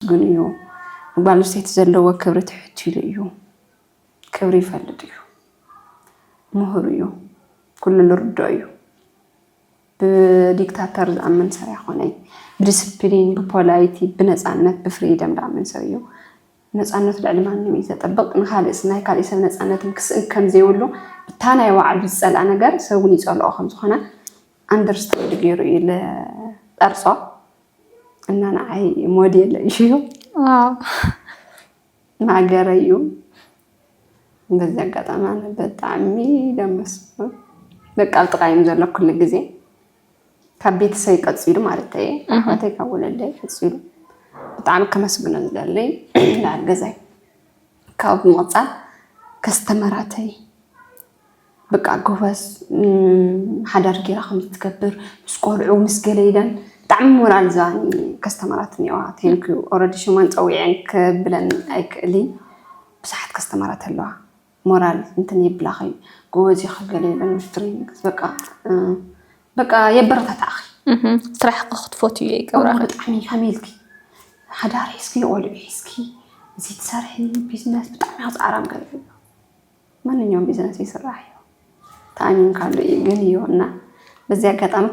مسجونيو بالوسيت زلوا كبرت حتيليو كبري فلديو مهريو كل اللي ردايو بديكتاتور زعمن سريع خوني بديسبلين ببولايتي بنصانت بفريدم زعمن سريو نصانت العلمان نميزه طبق نخالص ناي كاليس نصانت كسن كم زيولو بتانا يوعد بصلا ነገር ሰውን ይጸልኦ ከም ዝኾነ አንደርስታንድ ገይሩ ኢለ ጠርሶ እና ናይ ሞዴል እዩ ማገረዩ እንደዚህ አጋጣሚ በጣም ደምስ በቃ ጥቃይም ዘሎ ኩሉ ጊዜ ከቤት ሳይቀጽሉ ማለት ነው አሁን ተካወለለ ይጽሉ በጣም ከመስግነ ዘለይ ላገዛይ ካብ ሞጻ ከስተመራተይ በቃ ጎበስ حدار ጌራ ከም ትከብር ስቆልዑ ምስገለይደን በጣም ሞራል ዛኒ ከስተመራት ነው ቴንክ ዩ ኦሬዲ ሽማን ጸውየን ከብለን አይክሊ በሳት ከስተመራት አለዋ ሞራል እንትን ይብላኸይ ጎዚ خገለይደን ስትሪንግ በቃ የበረታታ አኺ ስራሕ ክኽትፎት እዩ ይገብራ በጣም ይካሚልኪ حدار እስኪ ኦልዑ እስኪ እዚ ትሰርሒ ቢዝነስ በጣም ያጻራም ገለ ማንኛውም ቢዝነስ ይሰራህ ታኒን ካለ ግን ይሆና በዚህ አጋጣሚ